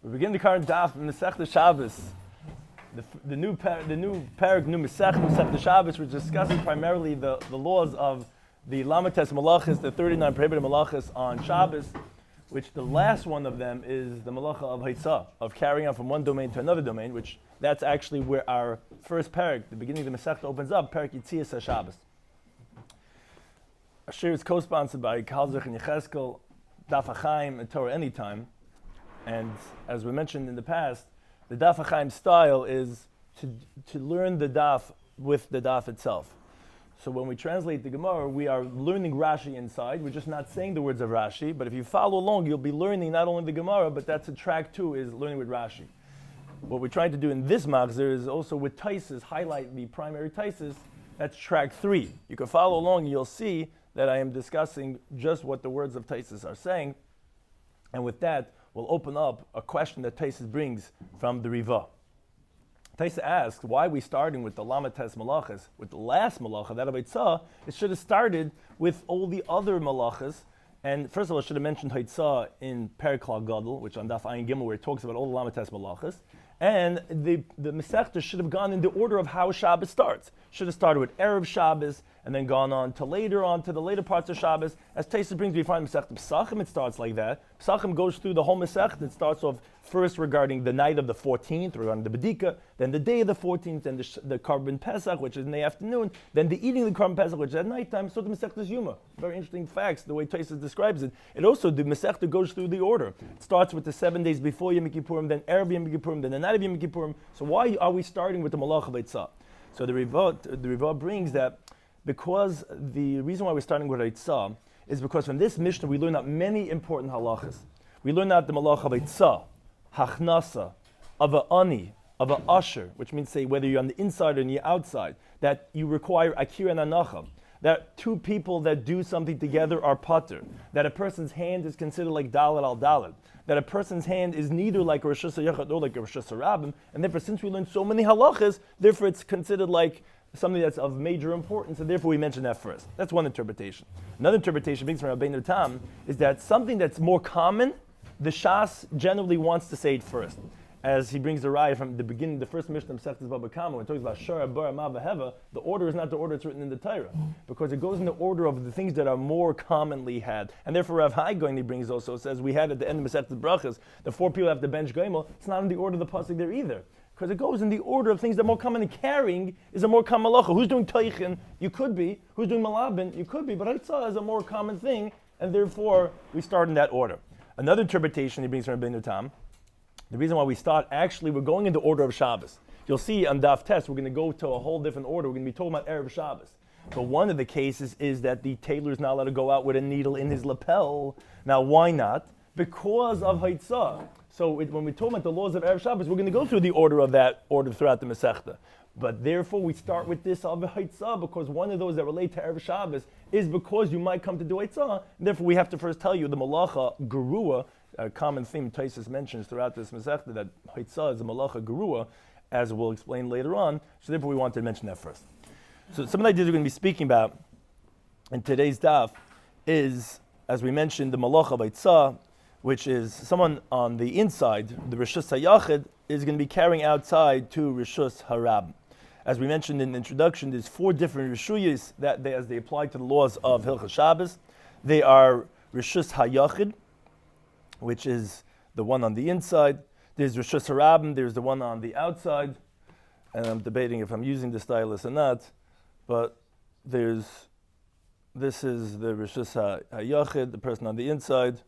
We begin the current Daf in Masechta Shabbos. The new parak, new Masechta Shabbos, which is discussing primarily the laws of the Lamates Malachas, the 39 prohibited Malachas on Shabbos, which the last one of them is the Malacha of Haitzah, of carrying on from one domain to another domain, which that's actually where our first parak, the beginning of the Masechta, opens up, parak Yitzias HaShabbos. Our shiur is co-sponsored by Kalzach and Yecheskel, Daf HaChaim, and Torah Anytime. And as we mentioned in the past, the Daf HaChaim style is to learn the Daf with the Daf itself. So when we translate the Gemara, we are learning Rashi inside. We're just not saying the words of Rashi, but if you follow along, you'll be learning not only the Gemara, but that's a track 2, is learning with Rashi. What we're trying to do in this Machzor is also with Taisus, highlight the primary Taisus. That's track 3. You can follow along and you'll see that I am discussing just what the words of Taisus are saying. And with that, we'll open up a question that Taisus brings from the Riva. Taisus asks, why are we starting with the Lamates Malachas? With the last Malacha, that of Haitzah, it should have started with all the other Malachas. And first of all, I should have mentioned Haitzah in Perek Klal Gadol, which on Daf Ayin Gimel, where it talks about all the Lamates Malachas. And the Masechta should have gone in the order of how Shabbos starts. Should have started with Erev Shabbos, and then gone on to the later parts of Shabbos. As Taisus brings, we find Masechta Pesachim, it starts like that. Pesachim goes through the whole Masechta. It starts off first regarding the night of the 14th, regarding the Bedika, then the day of the 14th, then the Korban Pesach, which is in the afternoon, then the eating of the Korban Pesach, which is at nighttime. So the Masechta is Yoma. Very interesting facts, the way Taisus describes it. It also, the Masechta goes through the order. It starts with the 7 days before Yom Kippurim, then Erev Yom Kippurim, then the night of Yom Kippurim. So why are we starting with the Malach of Haitzah? So the Riva brings that because the reason why we're starting with Haitzah is because from this Mishnah we learn out many important halachas. We learn out the Malach of Haitzah, Hachnasa, of a ani, of a usher, which means say whether you're on the inside or on the outside, that you require akira and anacha, that two people that do something together are pater, that a person's hand is considered like dalet al dalet, that a person's hand is neither like a Rosh Hashanah nor like a Rosh Hashanah, and therefore since we learn so many halachas, therefore it's considered like something that's of major importance, and therefore we mention that first. That's one interpretation. Another interpretation, brings from Rabbeinu Tam, is that something that's more common, the Shas generally wants to say it first. As he brings the raya from the beginning, the first Mishnah of Sechtes Baba Kama, when it talks about Shara, Bara, Mava, Heva, the order is not the order that's written in the Torah, because it goes in the order of the things that are more commonly had. And therefore Rav Hai Goyni brings also, says we had at the end of Masechtes Brachas, the 4 people have to bench Goimel, it's not in the order of the pasuk there either. Because it goes in the order of things that are more common. Carrying is a more common malacha. Who's doing teichin? You could be. Who's doing malabin? You could be. But Haitzah is a more common thing, and therefore we start in that order. Another interpretation he brings from Rabbeinu Tam, the reason why we start, actually we're going in the order of Shabbos. You'll see on Daf Test, we're going to go to a whole different order. We're going to be talking about Erev Shabbos. But one of the cases is that the tailor is not allowed to go out with a needle in his lapel. Now why not? Because of Haitzah. So when we talk about the laws of Erev Shabbos, we're going to go through the order of that order throughout the Masechta. But therefore, we start with this of Haitzah, because one of those that relate to Erev Shabbos is because you might come to do Haitzah. Therefore, we have to first tell you the Malacha Gerua, a common theme Taisus mentions throughout this Masechta, that Haitzah is a Malacha Gerua, as we'll explain later on. So therefore, we wanted to mention that first. So some of the ideas we're going to be speaking about in today's Daf is, as we mentioned, the Malacha of Haitzah, which is someone on the inside, the Rishus HaYachid, is going to be carrying outside to Rishus HaRab. As we mentioned in the introduction, there's 4 different Rishuyas that as they apply to the laws of Hilchos Shabbos. They are Rishus HaYachid, which is the one on the inside. There's Rishus HaRab, there's the one on the outside. And I'm debating if I'm using the stylus or not, but this is the Rishus HaYachid, the person on the inside.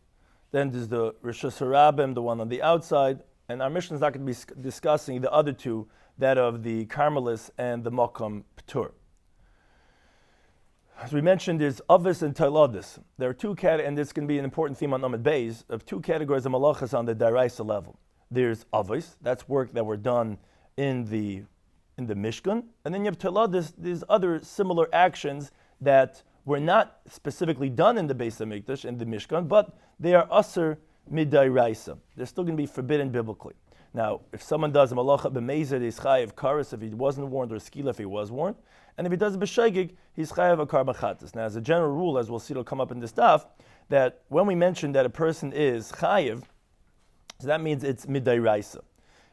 Then there's the Rishus HaRabim, the one on the outside. And our mission is not going to be discussing the other 2, that of the Carmelis and the Makom P'tur. As we mentioned, there's Avis and Tailadis. There are 2 categories, and this can be an important theme on Amid Beis, of 2 categories of malachas on the Daraisa level. There's Avis, that's work that were done in the Mishkan. And then you have Tailadis, there's other similar actions that were not specifically done in the Beis HaMikdash, in the Mishkan, but they are Aser Midairaisa. They're still going to be forbidden biblically. Now, if someone does a malacha b'meizer, he's chayav karas if he wasn't warned, or skila if he was warned. And if he does a b'shegig, he's chayav a karban chatas. Now, as a general rule, as we'll see, it'll come up in this daf, that when we mention that a person is chayav, So that means it's midayraisa.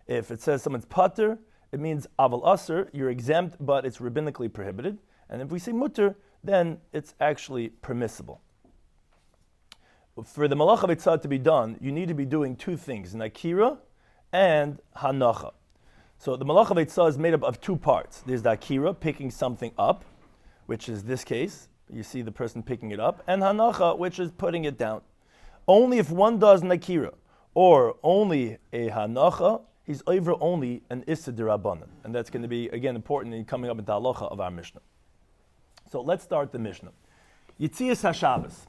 If it says someone's pater, it means aval aser, you're exempt, but it's rabbinically prohibited. And if we say mutter, then it's actually permissible. For the malach of Eitzah to be done, you need to be doing two things, nakira and hanacha. So the malach of Eitzah is made up of two parts. There's the akira, picking something up, which is this case. You see the person picking it up. And hanacha, which is putting it down. Only if one does nakira, or only a hanacha, he's over only an issa d'Rabbanan. And that's going to be, again, important in coming up into halacha of our Mishnah. So let's start the Mishnah. Yitzias HaShabbos.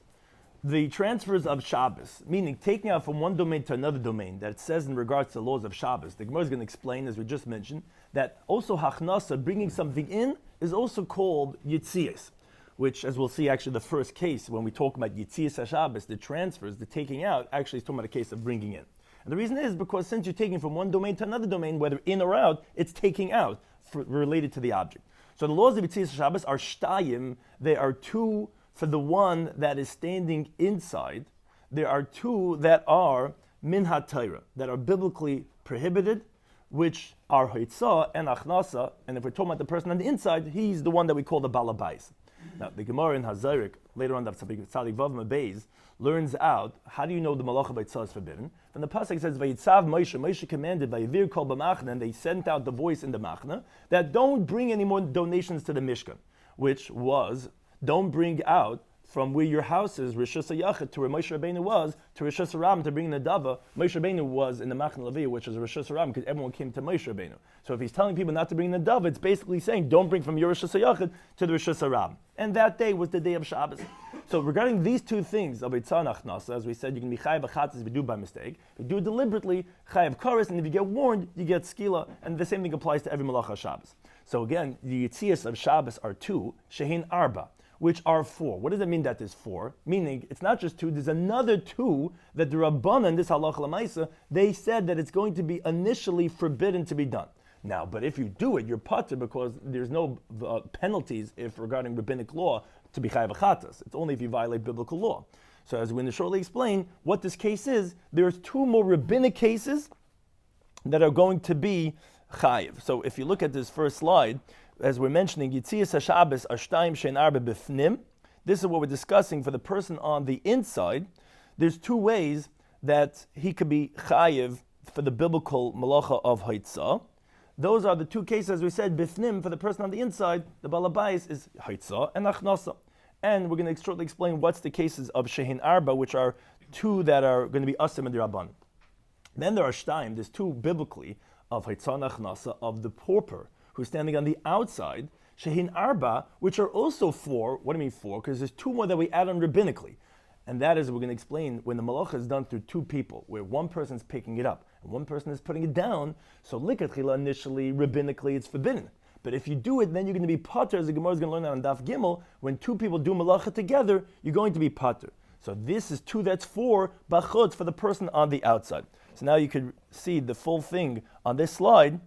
The transfers of Shabbos, meaning taking out from one domain to another domain, that it says in regards to the laws of Shabbos. The Gemara is going to explain, as we just mentioned, that also hachnasa, bringing something in, is also called yitzias, which, as we'll see, actually the first case, when we talk about yitzias HaShabbos, the transfers, the taking out, actually is talking about a case of bringing in. And the reason is because since you're taking from one domain to another domain, whether in or out, it's taking out related to the object. So the laws of yitzias HaShabbos are shtayim, they are two. For the one that is standing inside, there are two that are min ha-Torah, that are biblically prohibited, which are haitzah and achnasa. And if we're talking about the person on the inside, he's the one that we call the balabais. Now, the Gemara in Hazarik, later on, Tzadik Vav Mabez, learns out, how do you know the malach of haitzah is forbidden? And the pasuk says, Vayitzav Moshe commanded by Yivir kol b'machna, and they sent out the voice in the machna, that don't bring any more donations to the Mishkan, which was, don't bring out from where your house is, Rishus HaYachid, to where Moshe Rabbeinu was, to Rishus HaRam, to bring the Dava. Moshe Rabbeinu was in the Machna Levi, which is Rishus HaRam, because everyone came to Moshe Rabbeinu. So if he's telling people not to bring the Dava, it's basically saying, don't bring from your Rishus HaYachid to the Rishus HaRam. And that day was the day of Shabbos. So regarding these two things of Eitzah and Achnasa, as we said, you can be chayav achatzis if you do by mistake. If you do it deliberately, chayav koros, and if you get warned, you get skila. And the same thing applies to every malacha Shabbos. So again, the yitzias of Shabbos are two, shehin arba, which are four. What does it mean that there's four? Meaning, it's not just two, there's another two that the Rabbanan, this halacha l'maisa, they said that it's going to be initially forbidden to be done. Now, but if you do it, you're pater because there's no penalties if regarding rabbinic law to be chayav achatas. It's only if you violate biblical law. So as we're going to shortly explain what this case is, there's two more rabbinic cases that are going to be chayav. So if you look at this first slide, as we're mentioning, Yitzias HaShabbos Ashtayim Shein Arba Bifnim. This is what we're discussing for the person on the inside. There's two ways that he could be chayiv for the biblical malacha of haitzah. Those are the two cases, as we said, Bifnim, for the person on the inside, the balabais is haitzah and achnasa. And we're going to shortly explain what's the cases of Shehin Arba, which are two that are going to be asim and rabban. Then there are Shtayim, there's two biblically of haitzah and achnasa, of the pauper who's standing on the outside, Shehin Arba, which are also four. What do I mean four? Because there's two more that we add on rabbinically. And that is, we're going to explain, when the malacha is done through two people, where one person's picking it up and one person is putting it down, so likatchila initially, rabbinically, it's forbidden. But if you do it, then you're going to be pater, as the Gemara is going to learn that on Daf Gimel. When two people do malacha together, you're going to be pater. So this is two, that's four, bachutz, for the person on the outside. So now you can see the full thing on this slide.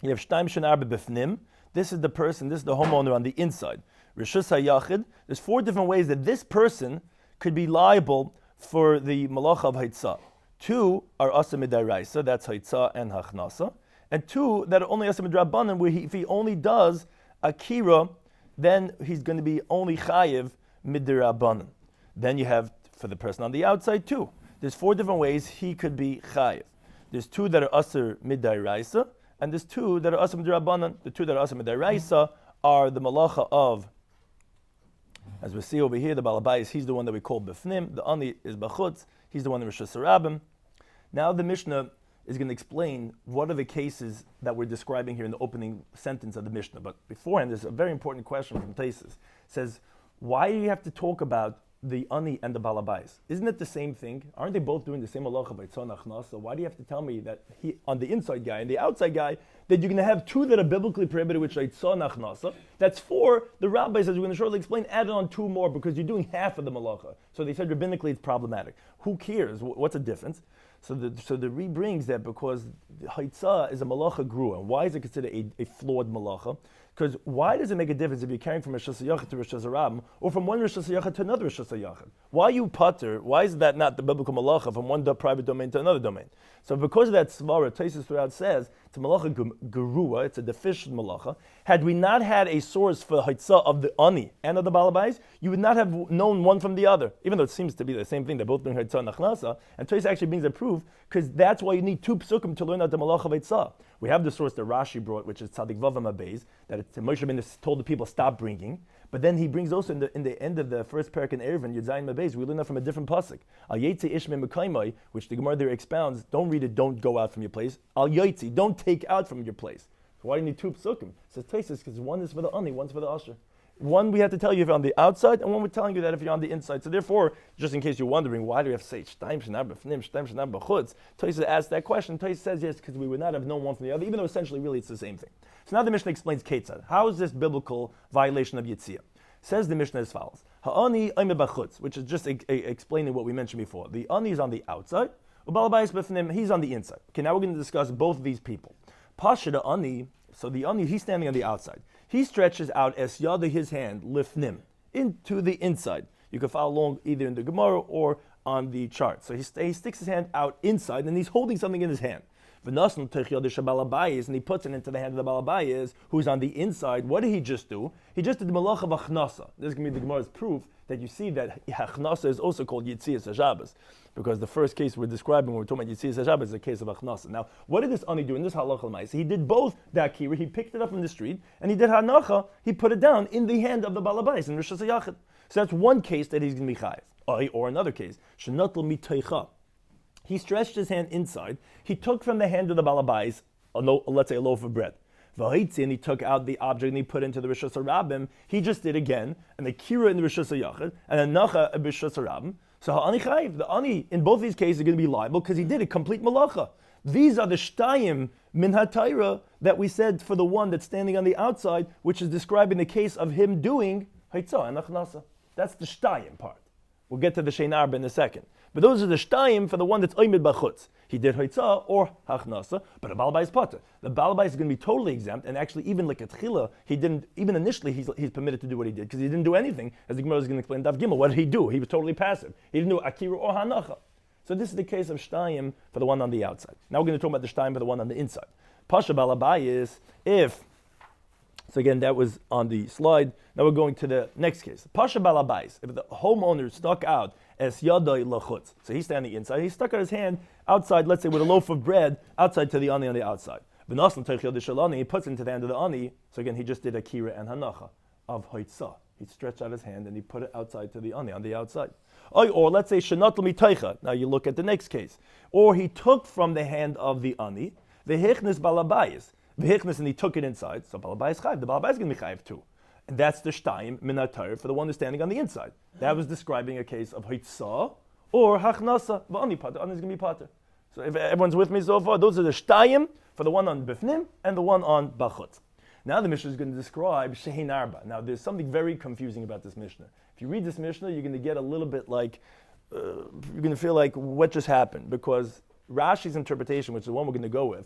You have Shtayim Shein Arba Bifnim. This is the person, this is the homeowner on the inside. Rishus HaYachid. There's four different ways that this person could be liable for the malacha of haitzah. Two are asa midaraisa, that's haitzah and hachnasa. And two that are only asa midrabanan, where if he only does akira, then he's going to be only chayiv midrabanan. Then you have, for the person on the outside, two. There's four different ways he could be chayiv. There's two that are asa midaraisa, and there's two that are asa midrabanan. The two that are asa midaraisa are the malacha of, as we see over here, the balabais, he's the one that we call bifnim. The ani is bachutz. He's the one in Rishus HaRabim. Now the Mishnah is going to explain what are the cases that we're describing here in the opening sentence of the Mishnah. But beforehand, there's a very important question from Taisus. It says, why do you have to talk about the ani and the balabais? Isn't it the same thing? Aren't they both doing the same halacha by tzon achnasa? So why do you have to tell me that he, on the inside guy and the outside guy, that you're going to have two that are biblically prohibited, which are tzon achnasa? That's four. The rabbis, as we're going to shortly explain, added on two more because you're doing half of the malacha. So they said rabbinically it's problematic. Who cares? What's the difference? So the Ri brings that because haitzah is a malacha grua. And why is it considered a flawed malacha? Because why does it make a difference if you're carrying from Rosh Hashanah to Rosh Hashanah or from one Rosh Hashanah to another Rosh Hashanah? Why you putter? Why is that not the biblical malacha from one private domain to another domain? So because of that svara, Taisus throughout says it's a malacha gerua, it's a deficient malacha. Had we not had a source for the haitzah of the ani and of the balabais, you would not have known one from the other. Even though it seems to be the same thing, they're both doing haitzah and achnasa, and Taisus actually brings a proof because that's why you need two psukim to learn out the malacha of haitzah. We have the source that Rashi brought, which is Tzadik Vavam Abayz, that Moshe Rabbeinu told the people stop bringing. But then he brings also in the end of the first parak in Eruvin, Yud Zayin Mabayz, we learn that from a different pasuk. Al Yetzi Ishme Mekaymai, which the Gemara there expounds. Don't read it. Don't go out from your place. Al Yetzi, don't take out from your place. So why do you need two psukim? So it says because one is for the ani, one's for the usher. One we have to tell you if you're on the outside, and one we're telling you that if you're on the inside. So therefore, just in case you're wondering, why do we have to say shtaim shenar b'fnim, shtaim shenar b'chutz? Tosfos asked that question. Tosfos says yes, because we would not have known one from the other, even though essentially really it's the same thing. So now the Mishnah explains ketzad. How is this biblical violation of Yitziyah? Says the Mishnah as follows: Ha'ani oime b'chutz, which is just explaining what we mentioned before. The ani is on the outside, u'balabayis b'fnim, he's on the inside. Okay, now we're going to discuss both of these people. Pasha the ani, so the ani, he's standing on the outside. He stretches out es yada, his hand, lifnim, into the inside. You can follow along either in the Gemara or on the chart. So he sticks his hand out inside, and he's holding something in his hand. And he puts it into the hand of the balabayis, who's on the inside. What did he just do? He just did the malach of achnasa. This is going to be the Gemara's proof that you see that achnasa is also called Yitzias Shabbos, because the first case we're describing when we're talking about Yitzias Shabbos is a case of achnasa. Now, what did this ani do in this halacha l'maisa? He did both the akira. He picked it up from the street, and he did hanacha. He put it down in the hand of the balabais in Rosh Hashanah. So that's one case that he's going to be chayiv. Or another case, shenatl mitaycha. He stretched his hand inside. He took from the hand of the balabais, let's say a loaf of bread. And he took out the object and he put into the Rishus HaRabim. He just did again, and the kira in the Rishus HaYachid, and a nacha in the Rishus HaRabim. So ha'ani chayiv, the ani in both these cases are going to be liable because he did a complete malacha. These are the shtayim min ha'tayra that we said for the one that's standing on the outside, which is describing the case of him doing haitzah and achnasa. That's the shtayim part. We'll get to the shein arba in a second. But those are the shtayim for the one that's oimid b'chutz. He did haitzah or hachnasa, but a balabais is potter. The balabais is going to be totally exempt, and actually even like a tchila, he didn't, even initially he's permitted to do what he did, because he didn't do anything, as the Gemara is going to explain Daf Gimel. What did he do? He was totally passive. He didn't do akira or hanacha. So this is the case of shtayim for the one on the outside. Now we're going to talk about the shtayim for the one on the inside. Pasha balabais, so again, that was on the slide. Now we're going to the next case. Pasha balabais, if the homeowner stuck out es yadai lachutz, so he's standing inside, he stuck out his hand outside, let's say with a loaf of bread, outside to the ani on the outside. He puts it into the hand of the ani, so again, he just did a kira and hanacha of haitzah. He stretched out his hand and he put it outside to the ani on the outside. Or let's say shenat l'mitaycha. Now you look at the next case. Or he took from the hand of the ani, the hichnis balabayis, and he took it inside, so balabais chayiv. The balabais is going to be chayiv too. And that's the shtayim min ha'tayr for the one who's standing on the inside. That was describing a case of haitzah or hachnasa. Ani is going to be pater. So if everyone's with me so far, those are the shtayim for the one on bifnim and the one on bachutz. Now the Mishnah is going to describe shehin arba. Now there's something very confusing about this Mishnah. If you read this Mishnah, you're going to get a little bit like, you're going to feel like, what just happened? Because Rashi's interpretation, which is the one we're going to go with,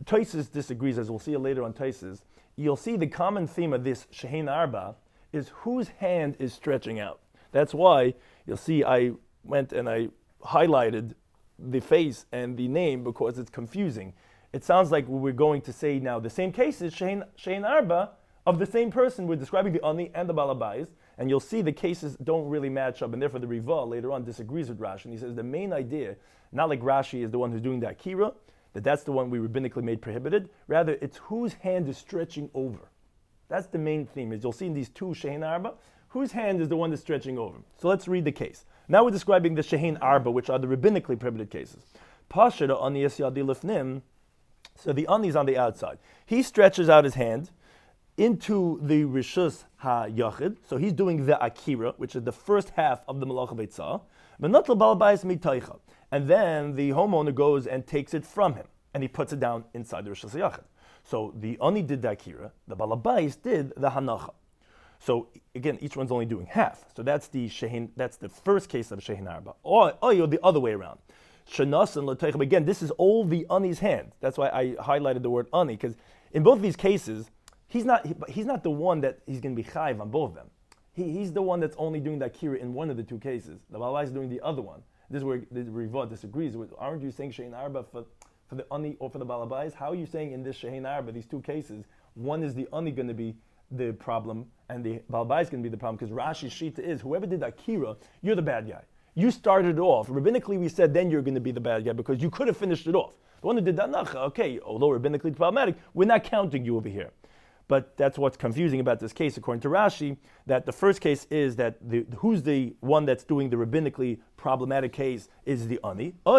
Tosfos disagrees, as we'll see later on Tosfos. You'll see the common theme of this shehin arba is whose hand is stretching out. That's why you'll see I went and I highlighted the face and the name because it's confusing. It sounds like we're going to say now the same case is shehin arba of the same person. We're describing the ani and the balabais, and you'll see the cases don't really match up, and therefore the Riva later on disagrees with Rashi, and he says the main idea, not like Rashi is the one who's doing the akira, that's the one we rabbinically made prohibited. Rather, it's whose hand is stretching over. That's the main theme. As you'll see in these two shehin arba, whose hand is the one that's stretching over. So let's read the case. Now we're describing the shehin arba, which are the rabbinically prohibited cases. Pasha the ani es yadi lifnim. So the ani is on the outside. He stretches out his hand into the rishus ha-yachid. So he's doing the akira, which is the first half of the malach beitzah. V'natl balabais mitaycha. And then the homeowner goes and takes it from him, and he puts it down inside the rishus ha-yachid. So the ani did the akira, the balabais did the hanacha. So again, each one's only doing half. So that's the shehin. That's the first case of shehin arba. Or the other way around. Shanas and l'teichim. Again, this is all the ani's hand. That's why I highlighted the word ani, because in both of these cases, he's not the one that he's going to be chayiv on both of them. He's the one that's only doing the akira in one of the two cases. The balabais is doing the other one. This is where the Rivah disagrees with. Aren't you saying shein arba for the ani or for the balabais? How are you saying in this shein arba, these two cases, one is the ani going to be the problem and the balabais is going to be the problem? Because Rashi's shita is whoever did akira, you're the bad guy. You started it off. Rabbinically, we said then you're going to be the bad guy because you could have finished it off. The one who did that nacha, okay, although rabbinically it's problematic, we're not counting you over here. But that's what's confusing about this case, according to Rashi, that the first case is that who's the one that's doing the rabbinically problematic case is the ani. Or,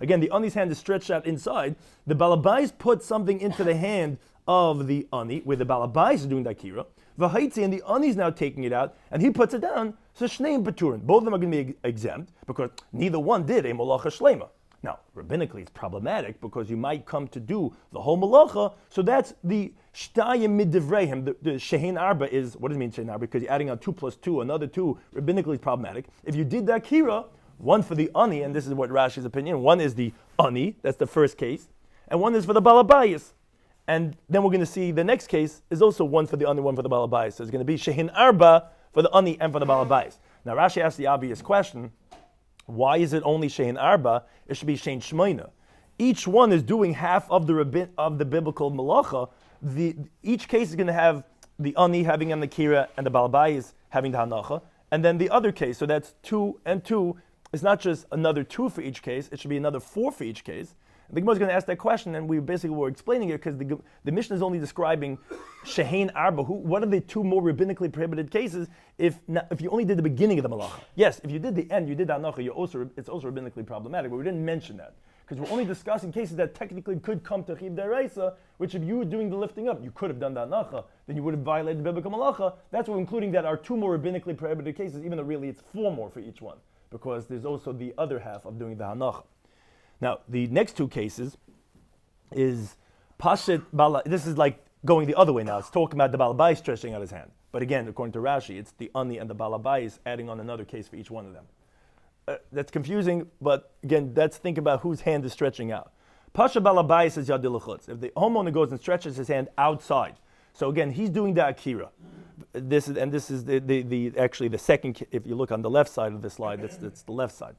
again, the ani's hand is stretched out inside. The balabais put something into the hand of the ani, where the balabais is doing the akira. V'haitzi, and the ani is now taking it out, and he puts it down. So shneim paturin. Both of them are going to be exempt, because neither one did a malacha shlema. Now, rabbinically, it's problematic because you might come to do the whole malacha. So that's the shtayim midivrehim. The shehin arba is, what does it mean shehin arba? Because you're adding on 2 plus 2, another 2. Rabbinically, it's problematic. If you did the akira, one for the ani, and this is what Rashi's opinion, one is the ani, that's the first case, and one is for the balabayas. And then we're going to see the next case is also one for the ani, one for the balabayas. So it's going to be shehin arba for the ani and for the balabayas. Now, Rashi asked the obvious question. Why is it only shein arba? It should be shein shmoina. Each one is doing half of the biblical malacha. Each case is going to have the ani having an akira and the balabais having the hanacha, and then the other case. So that's 2 and 2. It's not just another 2 for each case. It should be another 4 for each case. The Gemara is going to ask that question, and we basically were explaining it because the Mishnah is only describing shehein arba. What are the 2 more rabbinically prohibited cases if you only did the beginning of the malacha? Yes, if you did the end, you did the hanacha, it's also rabbinically problematic, but we didn't mention that because we're only discussing cases that technically could come to chiv deraisa, which if you were doing the lifting up, you could have done the hanacha, then you would have violated the biblical malacha. That's what we're including that are 2 more rabbinically prohibited cases, even though really it's 4 more for each one, because there's also the other half of doing the hanacha. Now, the next 2 cases is Pashit Bala. This is like going the other way now. It's talking about the Balabais stretching out his hand. But again, according to Rashi, it's the Ani and the Balabais adding on another case for each one of them. That's confusing, but again, let's think about whose hand is stretching out. Pasha Balabais is Yadilachutz. If the homeowner goes and stretches his hand outside, so again, he's doing the Akira. This is actually the second, if you look on the left side of the slide, that's the left side.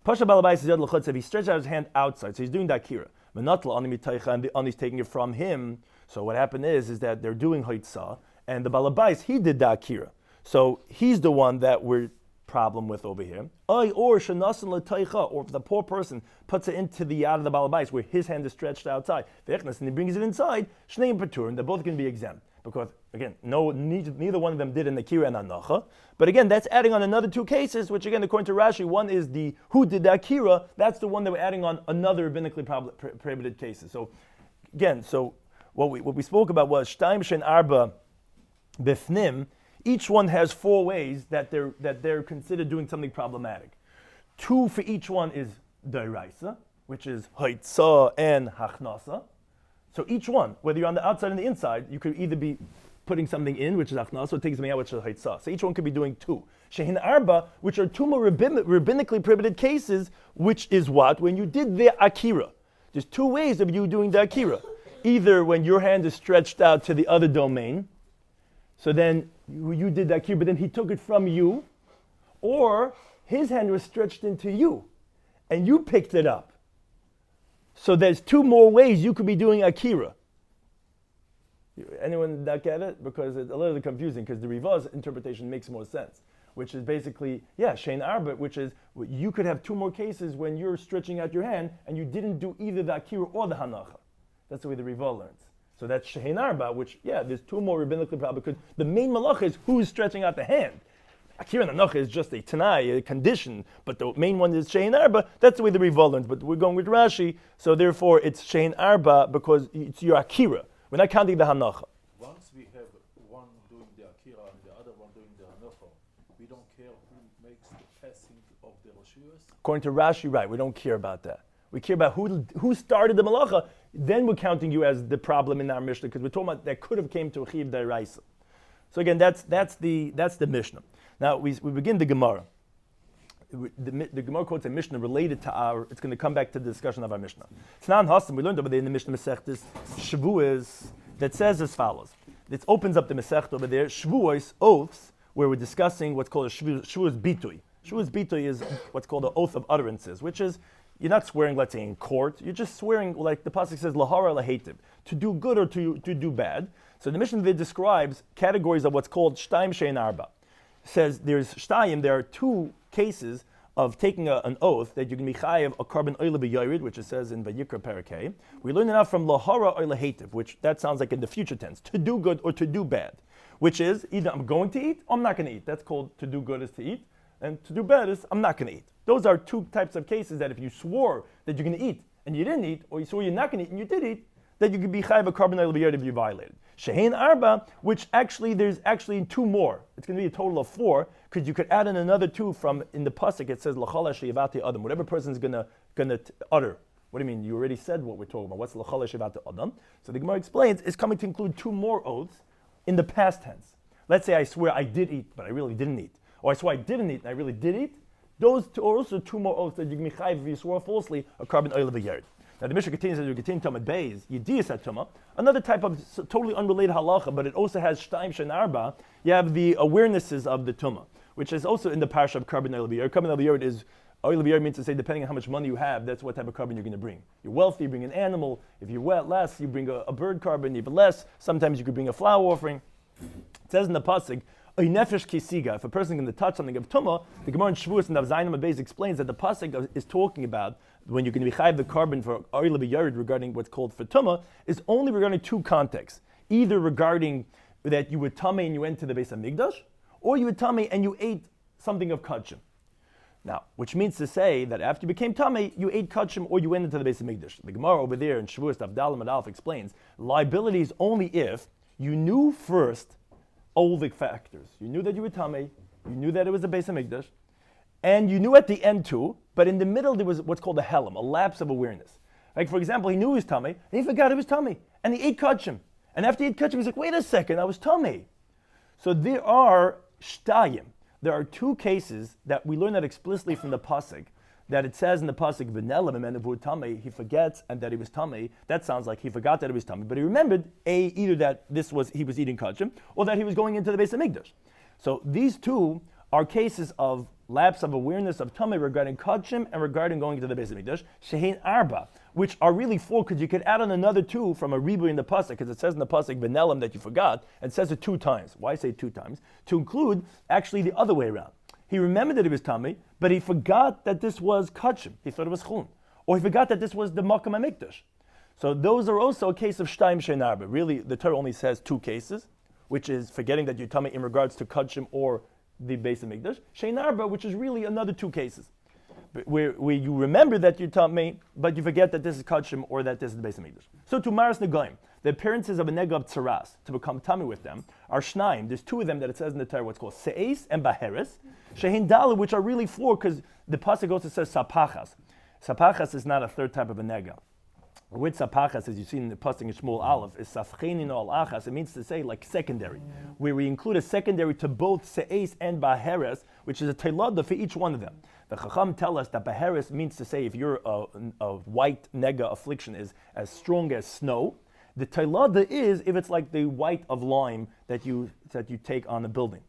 Pasha Balabais is Yad L'chutz, if he stretches out his hand outside, so he's doing the Akira. And the Ani's taking it from him. So what happened is that they're doing Haitzah, and the Balabais, he did the Akira. So he's the one that we're problem with over here. Or if the poor person puts it into the yad of the Balabais, where his hand is stretched outside, and he brings it inside, Shneim Paturim, they're both going to be exempt. Because, again, neither one of them did an Akira and Anacha. But again, that's adding on another 2 cases, which again, according to Rashi, one is the who did the Akira, that's the one that we're adding on another rabbinically prohibited cases. So, again, what we spoke about was Shtaim Shen Arba Bifnim. Each one has 4 ways that they're considered doing something problematic. 2 for each one is Dairaisa, which is Haitzah and Hachnasa. So each one, whether you're on the outside and the inside, you could either be putting something in, which is achnasa, or taking something out, which is haitzah. So each one could be doing 2. Shehin arba, which are 2 more rabbinically prohibited cases, which is what? When you did the akira. There's 2 ways of you doing the akira. Either when your hand is stretched out to the other domain, so then you did the akira, but then he took it from you, or his hand was stretched into you, and you picked it up. So there's 2 more ways you could be doing Akira. Anyone not get it? Because it's a little confusing, because the Rivah's interpretation makes more sense, which is basically, Shein Arba, which is you could have 2 more cases when you're stretching out your hand and you didn't do either the Akira or the Hanacha. That's the way the Rivah learns. So that's Shein Arba, which, there's 2 more rabbinically prohibited, because the main malacha is who's stretching out the hand. Akira and Hanacha is just a Tanai, a condition, but the main one is Shein Arba. That's the way the Rivah learns, but we're going with Rashi, so therefore it's Shein Arba because it's your Akira. We're not counting the Hanacha. Once we have one doing the Akira and the other one doing the Hanacha, we don't care who makes the passing of the Roshias? According to Rashi, right, we don't care about that. We care about who started the Malacha, then we're counting you as the problem in our Mishnah, because we're talking about that could have came to a Chiv Deraisa. So again, that's the Mishnah. Now we begin the Gemara. The Gemara quotes a Mishnah related to it's going to come back to the discussion of our Mishnah. It's not Hassan, we learned over there in the Mishnah Masechtas Shavuos, that says as follows. It opens up the Masechta over there, Shvuos, oaths, where we're discussing what's called a Shvuos Bitui. Shvuos Bitui is what's called an oath of utterances, which is, you're not swearing, let's say, in court. You're just swearing, like the pasuk says, lahara lahativ, to do good or to do bad. So the Mishnah describes categories of what's called shtaim shein arba. It says there's shtaim, there are two cases of taking an oath that you can be chayiv a carbon oile b'yorid, which it says in Vayikra Parakeh. We learn it out from lahara or lahativ, which that sounds like in the future tense, to do good or to do bad, which is either I'm going to eat or I'm not going to eat. That's called to do good is to eat, and to do bad is I'm not going to eat. Those are two types of cases that if you swore that you're going to eat and you didn't eat, or you swore you're not going to eat and you did eat, that you could be chayiv a carbon oil b'yorid if you violated. Shehein arba, which actually there's actually two more. It's going to be a total of four, because you could add in another two from in the pasuk. It says l'chala sheyavati adam. Whatever person's gonna utter. What do you mean? You already said what we're talking about. What's l'chala sheyavati adam? So the Gemara explains it's coming to include two more oaths in the past tense. Let's say I swear I did eat, but I really didn't eat, or I swear I didn't eat and I really did eat. Those two are also two more oaths that you can be chayiv if you swore falsely a carbon oil b'yorid. Now the Mishnah continues as we continue Tamid Beis, Yediyas HaTumah, another type of totally unrelated halacha, but it also has shtaim shein arba. You have the awarenesses of the tumah, which is also in the parsha of carbon oil b'yorid. Carbon oil b'yorid is, oil b'yorid means to say depending on how much money you have, that's what type of carbon you're going to bring. You're wealthy, you bring an animal. If you're less, you bring a bird carbon. If you're less, sometimes you could bring a flower offering. It says in the pasuk, nefesh kisiga. If a person is going to touch something of tumah, the Gemara in Shavuos and Daf Zayin Amud Beis explains that the pasuk is talking about when you're going to be chayiv the carbon for oil b'yorid regarding what's called for tumah is only regarding two contexts. Either regarding that you were tamei and you went to the Beis Hamikdash, or you were tamei and you ate something of kachim. Now, which means to say that after you became tamei, you ate kachim or you went into the Beis Hamikdash. The Gemara over there in Shavuos Daf Dalet Amud Aleph explains liability is only if you knew first all the factors. You knew that you were tamei, you knew that it was the Beis Hamikdash, and you knew at the end too, but in the middle there was what's called a helam, a lapse of awareness. Like for example, he knew he was tamei, and he forgot he was tamei, and he ate kachim. And after he ate kachim, he's like, wait a second, I was tamei. So there are shtayim. There are two cases that we learn that explicitly from the pasuk, that it says in the pasuk, v'nelam emenevu tamei, he forgets and that he was tamei. That sounds like he forgot that he was tamei, but he remembered either that he was eating kachim, or that he was going into the Beis Hamikdash. So these two are cases of lapse of awareness of tamei regarding kachim and regarding going into the Beis Hamikdash, shehein arba, which are really four, because you could add on another two from a ribu in the pasuk, because it says in the pasuk v'nelam that you forgot, and it says it two times. Why say two times? To include actually the other way around. He remembered that he was tamei, but he forgot that this was kachim. He thought it was chun, or he forgot that this was the makam hamikdash. So those are also a case of shtaim shein arba. Really, the Torah only says two cases, which is forgetting that you're tamei in regards to kachim or the Beis Hamikdash. Shein arba, which is really another two cases, where you remember that you're tamei, but you forget that this is kachim or that this is the Beis Hamikdash. So to maras negoim, the appearances of a nega of tzaras, to become tamei with them, are shnaim. There's two of them that it says in the Torah, what's called se'es and baheres, shehin dala, which are really four, because the pasuk also says sapachas. Sapachas is not a third type of a nega. With sapachas, as you see in the pasuk in Shmuel Aleph, is safchenin al achas. It means to say like secondary, where we include a secondary to both se'es and baheres, which is a teilada for each one of them. The Chacham tell us that baheres means to say if your a white nega affliction is as strong as snow. The teilada is if it's like the white of lime that you take on a building.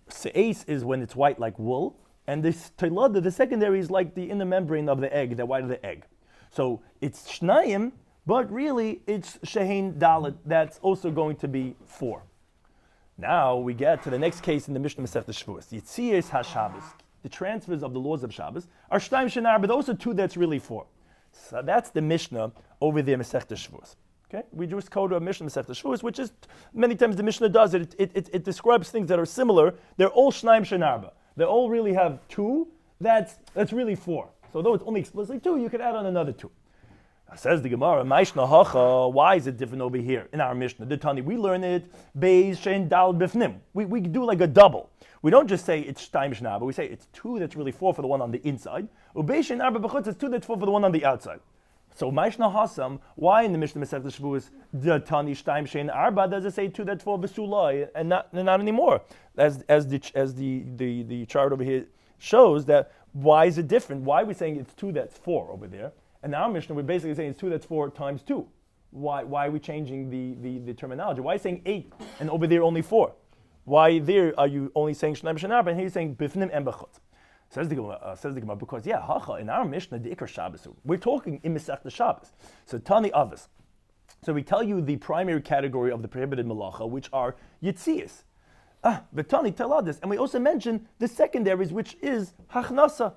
Se'es is when it's white like wool, and this teilada, the secondary, is like the inner membrane of the egg, the white of the egg. So it's shnayim, but really it's shehin dalet. That's also going to be four. Now we get to the next case in the Mishnah Masechta Shavuos. Yitzias HaShabbos, the transfers of the laws of Shabbos, are shtaim shenar, but those are two that's really four. So that's the Mishnah over there, Masechta Shavuos. Okay, we just quote a Mishnah Masechta Shavuos, which is many times the Mishnah does it. It describes things that are similar. They're all shnaim shenarba. They all really have two. That's really four. So though it's only explicitly two, you could add on another two. Says the Gemara, Maishna Hacha, why is it different over here in our Mishnah? The Tani, we learn it Beis Shein Dal Bifnim. We do like a double. We don't just say it's shtaim shenarba, but we say it's two that's really four for the one on the inside. Ubeis Shein Arba B'chutz, it's two that's four for the one on the outside. So Maishna Hasam, why in the Mishnah Masechta Shavuos the Tani shtaim shein arba does it say two that four b'sulai and not anymore? As the chart over here shows that why is it different? Why are we saying it's two that's four over there? And in our Mishnah we're basically saying it's two that's four times two. Why are we changing the terminology? Why are you saying 8 and over there only 4? Why there are you only saying Shnaim Shenarba and here you're saying Bifnim and Bechutz? Says the Gemara, because hacha, in our Mishnah, the Ikar Shabbos, we're talking in Masechta Shabbos. So Tani Avos. So we tell you the primary category of the prohibited malacha, which are Yitzias. V'Tani Teladis. And we also mention the secondaries, which is Hachnasa.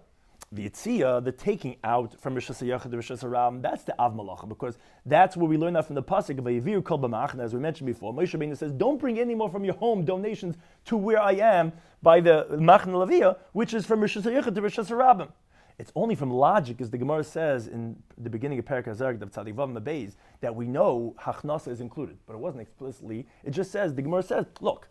The Yitzia, the taking out from Rosh Hashanah to Rosh Hashanah, that's the Av Malacha, because that's where we learn that from the Pasuk of Yivir Kol B'Machna, as we mentioned before. Moshe Rabbeinu says, don't bring any more from your home donations to where I am by the Machna Leviyah, which is from Rosh Hashanah to Rosh Hashanah. It's only from logic, as the Gemara says in the beginning of Perek HaZarg of Tzadik Vav Mabeis, that we know Hachnasa is included. But it wasn't explicitly. It just says, the Gemara says, look,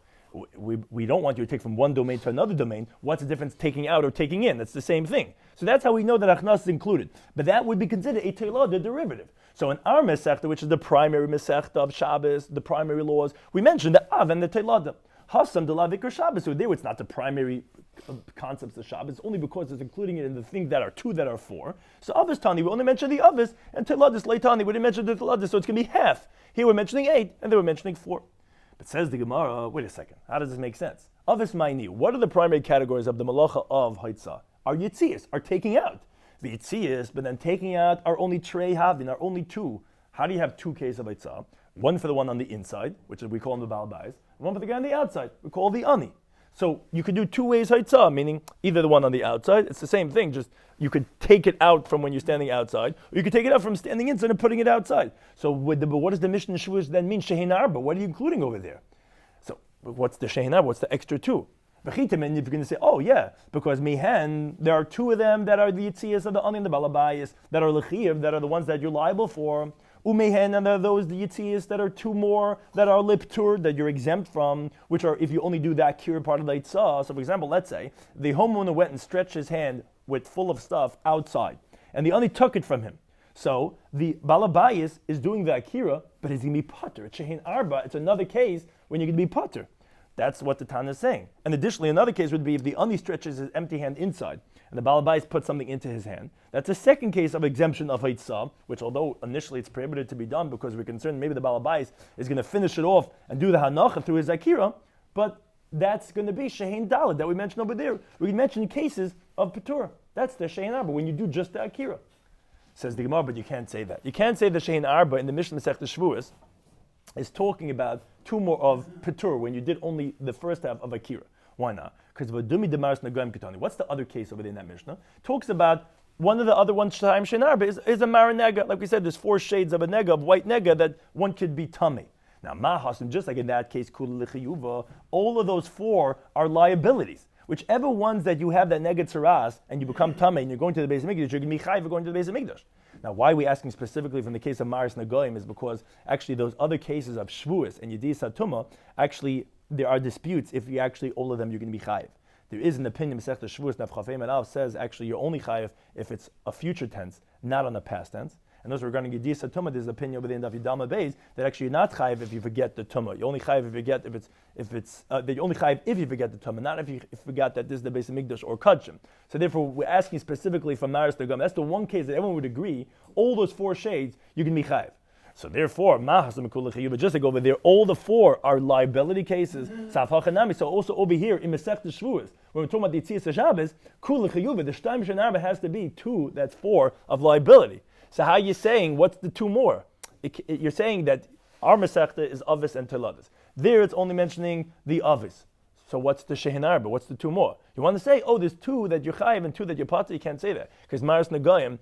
we don't want you to take from one domain to another domain. What's the difference taking out or taking in? That's the same thing. So that's how we know that Achnas is included. But that would be considered a Teilah, the derivative. So in our Masechta, which is the primary Masechta of Shabbos, the primary laws, we mentioned the Av and the Teilah. Hasam de la Vikar Shabbos. So there it's not the primary concepts of Shabbos. It's only because it's including it in the things that are 2 that are 4. So Avos Tani, we only mentioned the Avos, and Teilah Leitani, we didn't mention the Teilah, so it's going to be half. Here we're mentioning 8, and they were mentioning 4. But says the Gemara, wait a second, how does this make sense? Avos Maini, what are the primary categories of the Malacha of Haitzah? Are Yitzias, are taking out. The Yitzias, but then taking out are only Trei Havin, are only 2. How do you have 2 cases of Haitzah? One for the one on the inside, which is we call him the Baal Bais, and one for the guy on the outside, we call the Ani. So you could do 2 ways Haitzah, meaning either the one on the outside, it's the same thing, just you could take it out from when you're standing outside, or you could take it out from standing inside and putting it outside. So what does the Mishnah Shavuos then mean? Shehin Arba, what are you including over there? So what's the Shehin Arba? What's the extra 2? V'chitim, and you're going to say, oh yeah, because Mihen, there are 2 of them that are the Yitzias of the Ani and the Balabayas, that are Lechiv, that are the ones that you're liable for. Umehen, and there are those, the Yitzias, that are 2 more, that are Liptur, that you're exempt from, which are if you only do that cure part of the Yitzah. So for example, let's say, the homeowner went and stretched his hand with full of stuff outside, and the Ani took it from him. So the Balabayas is doing the Akira, but he's going to be Potter. It's Shehin Arba, it's another case when you're going to be Potter. That's what the Tana is saying. And additionally, another case would be if the Ani stretches his empty hand inside, and the Balabais puts something into his hand. That's a second case of exemption of Haitzah, which although initially it's prohibited to be done because we're concerned maybe the Balabais is going to finish it off and do the Hanacha through his Akira, but that's going to be Shehin Dalad that we mentioned over there. We mentioned cases of Patur. That's the Shehin Arba, when you do just the Akira. Says the Gemara, but you can't say that. You can't say the Shehin Arba in the Mishnah Masechta Shavuos is talking about 2 more of Patur when you did only the first half of Akira. Why not? Because Vadumi Demaris Nagoyim Ketani. What's the other case over there in that Mishnah? Talks about one of the other ones, Shayim Shenarba, is a Maranega. Like we said, there's 4 shades of a nega, of white nega, that one could be tummy. Now, Mahasim, just like in that case, Kula Lichiyuva, all of those 4 are liabilities. Whichever ones that you have that nega tzaras and you become tummy and you're going to the Beis Hamikdash, you're going to be chayv for going to the Beis Hamikdash. Now, why are we asking specifically from the case of Maris Nagoyim is because actually those other cases of Shvuas and Yediyas Satuma, actually there are disputes if you actually, all of them, you're going to be chayiv. There is an opinion, Masechta Shavuos, Daf Chafei Manav says actually you're only chayiv if it's a future tense, not on the past tense. And those regarding Yediyas Satuma, there's an opinion over the end of Yidama Beis that actually you're not chayiv if you forget the Tumah. You're only chayiv if you forget you're only chayiv if you forget the Tumah, not if you forgot that this is the Beis Hamikdash or Kachim. So therefore, we're asking specifically from Maris Nagoyim. That's the one case that everyone would agree. All those 4 shades, you can be chayiv. So therefore, but just like over there, all the 4 are liability cases. So also over here in Masechta Shavuos, when we're talking about the Yitzias Shabbos, Kula Chiyuva, the Shtaim Shenarba has to be 2, that's 4 of liability. So how are you saying, what's the 2 more? You're saying that our Masechta is Avis and Teladis. There it's only mentioning the Avis. So what's the Shehin Arba? What's the 2 more? You want to say, oh, there's 2 that you're Chayiv and 2 that you're Pata. You can't say that. Because Maris Nagoyim,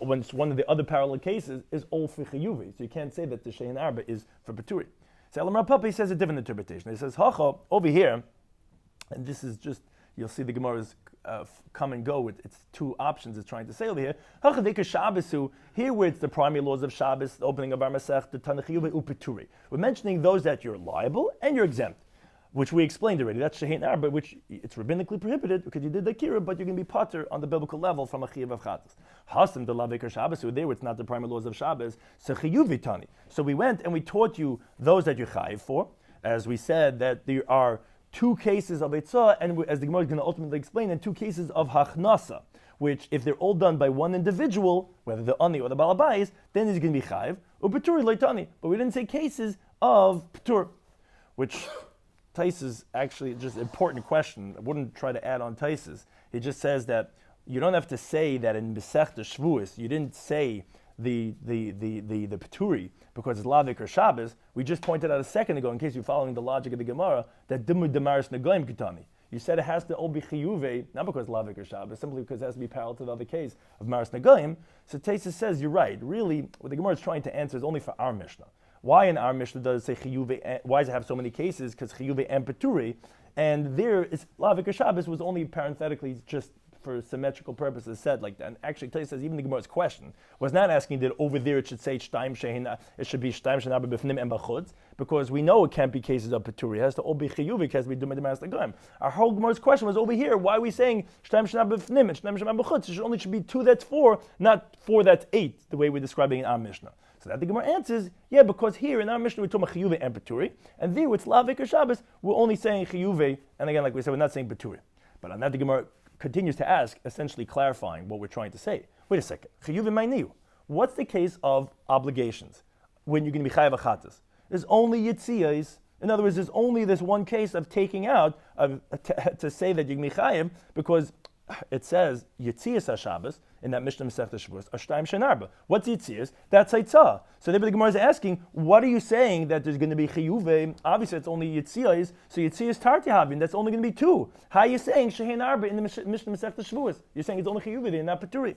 when it's one of the other parallel cases, is all for Chiyuvi. So you can't say that the Shehin Arba is for Paturi. So Elam Rapapi says a different interpretation. He says, Hacha, over here, and this is just, you'll see the Gemara's come and go with its 2 options it's trying to say over here. Hacha Dika Shabbosu, here where it's the primary laws of Shabbos, the opening of our Masech, the Tanach Chiyuvi Upaturi. We're mentioning those that you're liable and you're exempt, which we explained already. That's Shehin Arba, which it's rabbinically prohibited because you did the Kira, but you can be Potter on the biblical level from a Chiyav of Chatas. Hasim de la Vikar Shabbos, there where it's not the primary laws of Shabbos, so Chiyuvi Tani. So we went and we taught you those that you're Chayiv for. As we said, that there are 2 cases of Eitzah, and as the Gemara is going to ultimately explain, and 2 cases of Hachnasa. which if they're all done by one individual, whether the ani or the balabais, then he's going to be chayiv. Upeturi loitani. But we didn't say cases of petur, which Tais is actually just an important question. I wouldn't try to add on Taises. He just says that you don't have to say that in Besechta Shavuos you didn't say the Peturi because it's Lavik or Shabbos. We just pointed out a second ago, in case you're following the logic of the Gemara, that Dimud Demaris Nagoyim Kitani. You said it has to all be Chiyuve, not because Lavik or Shabbos, simply because it has to be parallel to the other case of Maris Nagoyim. So Taisus says, you're right. Really, what the Gemara is trying to answer is only for our Mishnah. Why in our Mishnah does it say Chiyuve? Why does it have so many cases? Because Chiyuve and Peturi, and there is Lavik or Shabbos was only parenthetically just for symmetrical purposes said like that. And actually, Taisus says even the Gemara's question was not asking that over there it should say Shtaim Shehina, it should be Shtaim Shehina B'Bifnim and B'Chutz, because we know it can't be cases of Peturi. It has to all be Chiyuve, it has to be Dumei Demaras L'Goyim. Our whole Gemara's question was over here. Why are we saying Shtaim Shehina B'Bifnim and Shtaim Shehina B'Chutz? It only should be 2 that's 4, not 4 that's 8, the way we're describing in our Mishnah. So that the Gemara answers, yeah, because here in our Mishnah we're talking about Chiyuve and Peturi, and there with Lavik or Shabbos we're only saying Chiyuve, and again, like we said, we're not saying Peturi. But on that the Gemara continues to ask, essentially clarifying what we're trying to say. Wait a second, Chiyuve Ma'niu. What's the case of obligations when you're going to be Chayav Achatas? There's only Yitziyas. In other words, there's only this one case of taking out, to say that you're going to be Chayav, because it says Yitziyas HaShabbos in that Mishnah Masechta Shavuos, Ashtaim Shenarba. What's Yitziyas? That's Haitzah. So the Gemara is asking, what are you saying that there's going to be Chiyuve? Obviously, it's only Yitziyas, so Yitziyas Tartihavin, that's only going to be 2. How are you saying Shehin Arba in the Mishnah Masechta Shavuos? You're saying it's only Chiyuve there, not Peturi.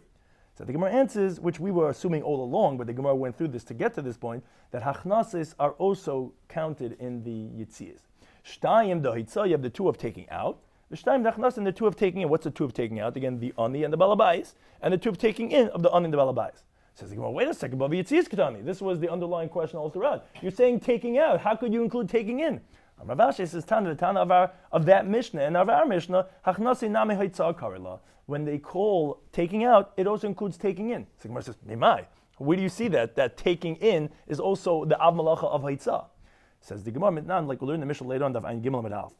So the Gemara answers, which we were assuming all along, but the Gemara went through this to get to this point, that Hachnasis are also counted in the Yitziyas. Shtayim, the Haitzah, you have the 2 of taking out. The Shtayim Dachnas and the 2 of taking in. What's the 2 of taking out? Again, the Ani and the Balabais, and the 2 of taking in of the Ani and the Balabais. Says the Gemara, wait a second, Bava Yitziyas Ketani. This was the underlying question all throughout. You're saying taking out. How could you include taking in? Rav Ashi says, Tana, the Tana of that Mishnah and of our Mishnah, Hachnasi Nami Haitzah Karila. When they call taking out, it also includes taking in. So the Gemara says, Mimai. Where do you see that? That taking in is also the Av Malacha of Haitzah. Says the Gemara, Mitnan, like we'll learn the Mishnah later on, Daf Ayin Gimel Amid Alf.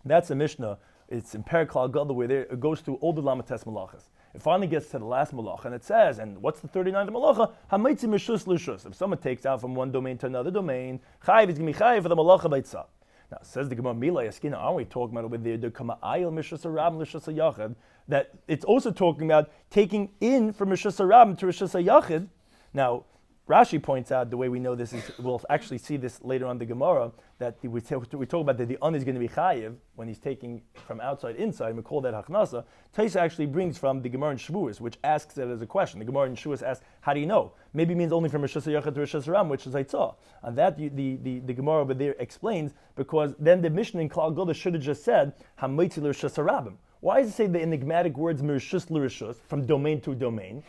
That's a Mishnah. It's in Periklal Gadol, where it goes through all the Lamates Malachas. It finally gets to the last Malacha, and it says, and what's the 39th Malacha? Hamaitzi Mishus Lishus. If someone takes out from one domain to another domain, Chayiv is going to be Chayiv for the Malacha Baitzah. Now, says the Gemara, Mila Yaskina, aren't we talking about over there, the Kama Ayel Mishus Arab Lishus Yachid, that it's also talking about taking in from Mishus Arab to Rishus Yachid. Now, Rashi points out the way we know this is, we'll actually see this later on in the Gemara, that we talk about that the An is going to be Chayiv when he's taking from outside inside, and we call that Hachnasa. Taisa actually brings from the Gemara in Shavuos, which asks it as a question. The Gemara in Shavuos asks, how do you know? Maybe it means only from Rishas Yachad to Rishas Ram, which is Haitzah. And that the Gemara over there explains, because then the Mishnah in Klal Goda should have just said, Hamaitzi L'Rishas Harabim. Why does it say the enigmatic words Mirishus L'Rishus, from domain to domain?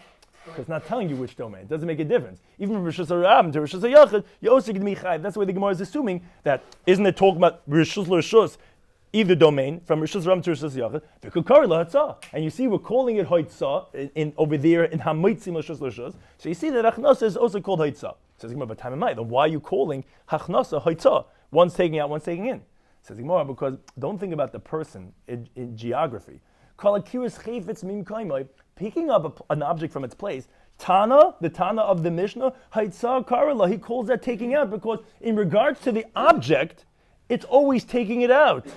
Because it's not telling you which domain. It doesn't make a difference. Even from Rishus HaRabim to Rishus HaYachid, you're also going to be Chayiv. That's why the Gemara is assuming that, isn't it talking about Rishus L'Rishus, either domain, from Rishus HaRabim to Rishus HaYachid, V'kukari L'Hatzah. And you see we're calling it Haitzah in over there in Hamaitzi Rishus L'Rishus. So you see that Hachnasa is also called Haitzah. Says the Gemara, but time in mind, then why are you calling Hachnasa Haitzah? One's taking out, one's taking in. Says the Gemara, because don't think about the person in geography. Picking up an object from its place, Tana, the Tana of the Mishnah, Haitzah Karala, he calls that taking out, because in regards to the object, it's always taking it out.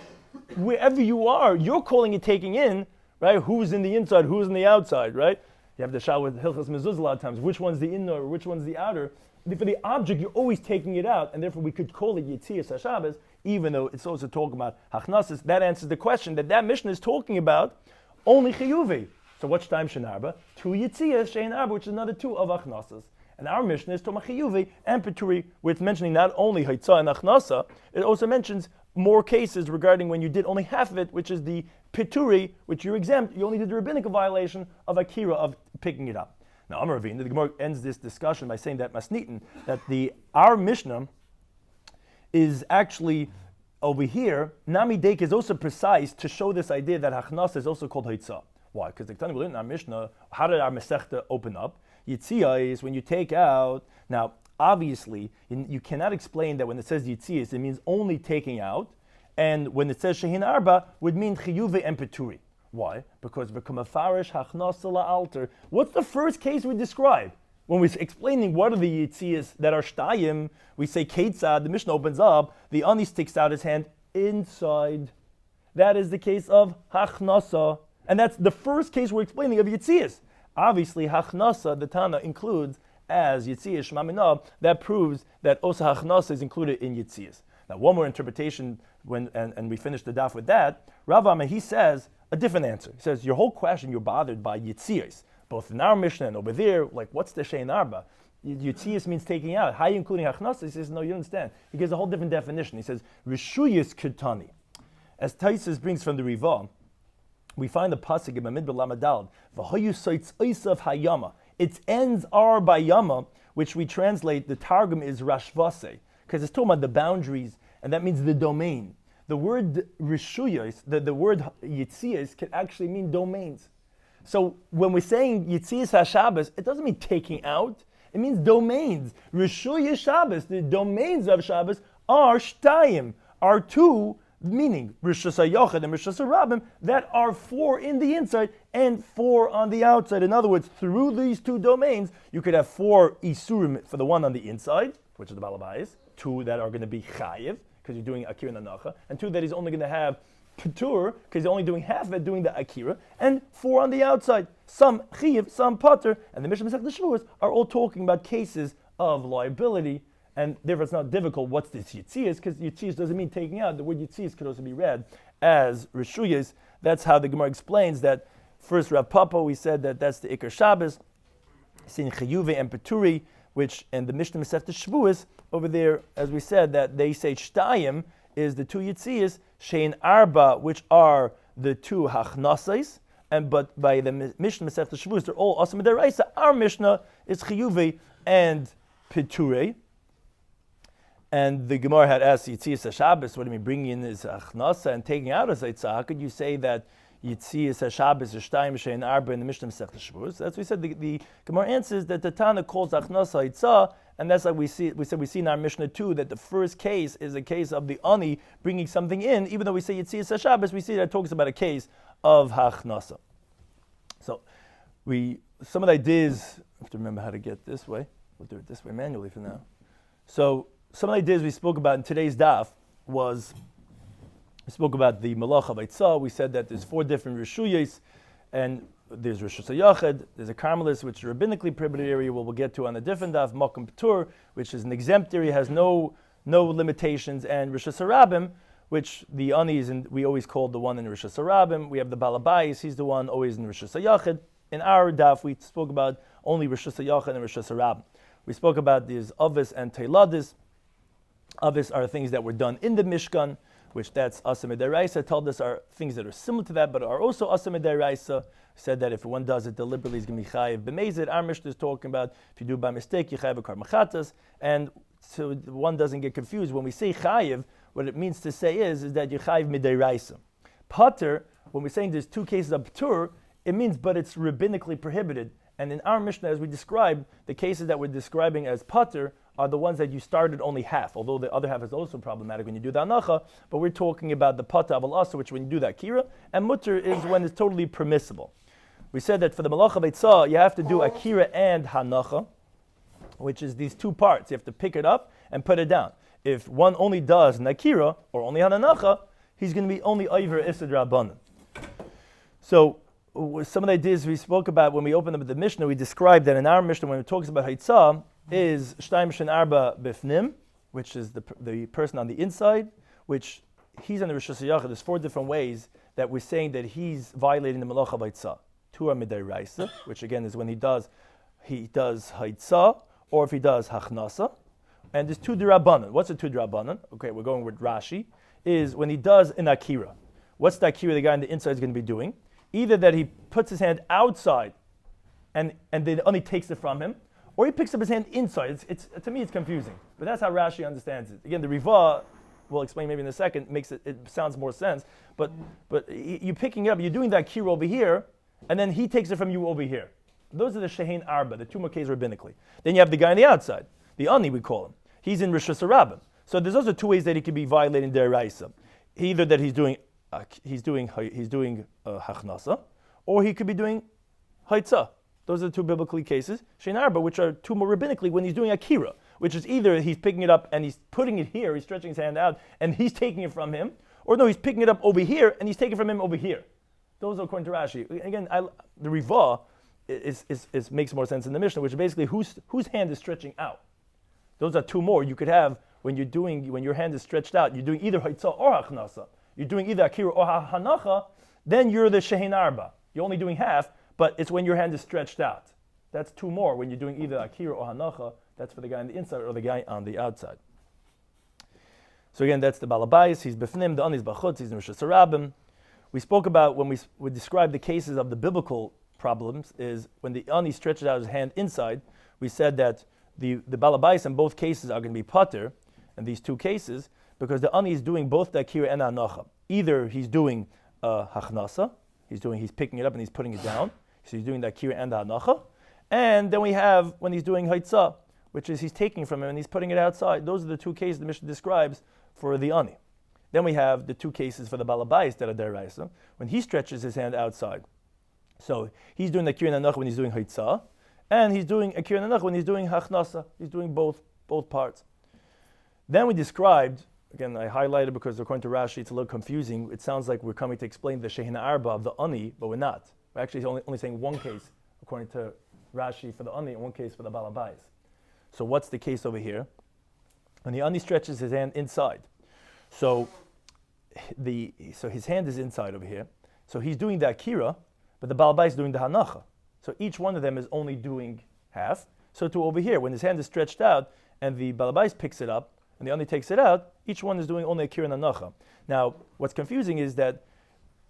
Wherever you are, you're calling it taking in, right? Who's in the inside, who's in the outside, right? You have the shah with Hilchas Mezuzah a lot of times, which one's the inner, or which one's the outer. For the object, you're always taking it out, and therefore we could call it Yitziyas HaShabbos, even though it's also talking about Hachnasis. That answers the question that Mishnah is talking about only Chiyuvi. So what's time Shenarba? 2 Yitziyas Shenarba, which is another 2 of Achnasas. And our Mishnah is Toma Chiyuvi and Peturi, with mentioning not only Haitzah and Achnasa, it also mentions more cases regarding when you did only half of it, which is the Peturi, which you're exempt. You only did the rabbinical violation of Akira, of picking it up. Now, Amar Ravin, the Gemara ends this discussion by saying that Masnitin, that our Mishnah is actually over here, Nami Dek is also precise to show this idea that Hachnas is also called Haitzah. Why? Because the Ketani we learned in our Mishnah, how did our Masechta open up? Yitziyah is when you take out. Now, obviously, you cannot explain that when it says Yitziyah, it means only taking out, and when it says Shehin Arba, would mean Chiyuve and Peturi. Why? Because v'kamafarish hachnasa la'alter. What's the first case we describe? When we're explaining what are the yitzias that are shtayim, we say ketzad, the Mishnah opens up, the ani sticks out his hand inside. That is the case of hachnasa. And that's the first case we're explaining of yitzias. Obviously, hachnasa, the Tana includes as yitzias shmaminah, that proves that osa hachnasa is included in yitzias. Now, one more interpretation, and we finish the daf with that. Rav Amma, he says a different answer. He says, your whole question, you're bothered by yitzias. Both in our Mishnah and over there, like, what's the shein arba? Yitzias means taking out. How are you including hachnasa? He says, no, you understand. He gives a whole different definition. He says, rishuyas kitani. As Taisus brings from the Riva, we find the pasuk in Bamidbar Lamadal, v'hoyu soitz oisav hayama. Its ends are by yama, which we translate, the targum is rashvase, because it's talking about the boundaries, and that means the domain. The word rishuyas, the word yitzias, can actually mean domains. So when we're saying Yitzias HaShabbos, it doesn't mean taking out. It means domains. Rishuyas Shabbos, the domains of Shabbos, are shtayim, are two, meaning Rishus HaYochad and Rishus HaRabim, that are four in the inside and four on the outside. In other words, through these two domains, you could have four isurim for the one on the inside, which is the Balabayas, two that are going to be chayiv, because you're doing akira and anacha, and two that he's only going to have patur, because he's only doing half of it, doing the akira, and four on the outside, some chiyiv, some patur, and the Mishnah Masechet Shavuos are all talking about cases of liability, and therefore it's not difficult. What's this yitzias? Because yitzias doesn't mean taking out. The word yitzias could also be read as rishuyas. That's how the Gemara explains that. First, Rav Papa, we said that that's the Iker Shabbos, sin chiyuve and paturi, which in the Mishnah Masechet Shavuos over there, as we said, that they say shtayim is the two yitzias, shein arba, which are the two hachnasais, but by the Mishnah Masechet Shavuos, they're all asam deraisa. Our Mishnah is chiyuve and piturei. And the Gemara had asked Yitzias HaShabbos, what do you mean bringing in is achnasa and taking out a zaytzah? How could you say that Yitzias HaShabbos is shtayim shein arba in the Mishnah Masechet Shavuos? That's what we said. The Gemara answers that the Tana calls achnasa zaytzah, and that's like we see in our Mishnah too, that the first case is a case of the ani bringing something in. Even though we say Yitzias HaShabbos, we see that it talks about a case of hachnasa. So some of the ideas, I have to remember how to get this way. We'll do it this way manually for now. So some of the ideas we spoke about in today's daf was, we spoke about the Malach of Eitzah. We said that there's four different Rishuyas, and there's Rishus HaYachad, there's a Carmelis, which is a rabbinically prohibited area, we'll get to on a different daf, Makom Patur, which is an exempt area, has no limitations, and Rishus HaRabim, which the Anis, and we always called the one in Rishus HaRabim. We have the Balabais, he's the one always in Rishus HaYachad. In our daf, we spoke about only Rishus HaYachad and Rishus HaRabim. We spoke about these Avis and Teiladis. Avis are things that were done in the Mishkan, which that's Asam Deraisa. Told us are things that are similar to that, but are also Asam Deraisa. Said that if one does it deliberately, he's going to be chayiv b'mezid. Our Mishnah is talking about if you do it by mistake, you chayiv a karmachatas. And so one doesn't get confused. When we say chayiv, what it means to say is that you chayiv midiraisa. Pater, when we're saying there's two cases of patur, it means but it's rabbinically prohibited. And in our Mishnah, as we described, the cases that we're describing as pater are the ones that you started only half, although the other half is also problematic when you do the anacha, but we're talking about the pata of al-asa, which when you do that kira, and mutter is when it's totally permissible. We said that for the malach of Eitzah, you have to do akira and hanacha, which is these two parts. You have to pick it up and put it down. If one only does nakira or only hanacha, he's going to be only over isad rabbanan. So some of the ideas we spoke about when we opened up the Mishnah, we described that in our Mishnah when it talks about Haitzah, is Shtayim Shen Arba Bifnim, which is the person on the inside, which he's on the Rishus HaYachad. There's four different ways that we're saying that he's violating the Malach of Haitzah. Two are Midei Raisa, which again is when he does Haitzah, or if he does Hachnasa. And there's two D'Rabbanan. What's a two D'Rabbanan? Okay, we're going with Rashi. Is when he does an Akira. What's the Akira the guy on the inside is going to be doing? Either that he puts his hand outside and then only takes it from him, or he picks up his hand inside. It's to me, it's confusing. But that's how Rashi understands it. Again, the Riva, we'll explain maybe in a second, makes it sounds more sense. But you're picking up, you're doing that kira over here, and then he takes it from you over here. Those are the Shehein Arba, the two Makes rabbinically. Then you have the guy on the outside, the Ani we call him. He's in Rishus HaRabim. So there's also two ways that he could be violating Deraisa. Either that he's doing hachnasa, or he could be doing haitzah. Those are the two biblical cases. Shein arba, which are two more rabbinically, when he's doing akira, which is either he's picking it up and he's putting it here, he's stretching his hand out, and he's taking it from him, or no, he's picking it up over here and he's taking it from him over here. Those are according to Rashi. Again, the Rivah makes more sense in the Mishnah, which is basically whose hand is stretching out. Those are two more you could have when your hand is stretched out. You're doing either haitzah or hachnasa. You're doing either akira or hanacha. Then you're the shehin arba. You're only doing half, but it's when your hand is stretched out. That's two more when you're doing either akira or hanacha. That's for the guy on the inside or the guy on the outside. So again, that's the balabais. He's befnim. The ani is bachutz. He's nishas harabim. We spoke about when we described the cases of the biblical problems is when the ani stretches out his hand inside. We said that the balabais in both cases are going to be pater in these two cases because the ani is doing both the akira and the hanacha. Either he's doing hachnasa, he's picking it up and he's putting it down, so he's doing the akira and the hanacha. And then we have when he's doing haitzah, which is he's taking from him and he's putting it outside. Those are the two cases the Mishnah describes for the ani. Then we have the two cases for the balabais that are deraisa, when he stretches his hand outside. So he's doing akira and hanacha when he's doing haitzah, and he's doing akira and hanacha when he's doing hachnasa. He's doing both parts. Then we described, again I highlighted because according to Rashi it's a little confusing. It sounds like we're coming to explain the shehin arba of the ani, but we're not. We're actually only saying one case according to Rashi for the ani and one case for the balabais. So what's the case over here? When the ani stretches his hand inside. So his hand is inside over here. So he's doing the akira, but the balabais is doing the hanacha. So each one of them is only doing half. So to over here, when his hand is stretched out and the balabais picks it up and the ani takes it out, each one is doing only akira and hanacha. Now, what's confusing is that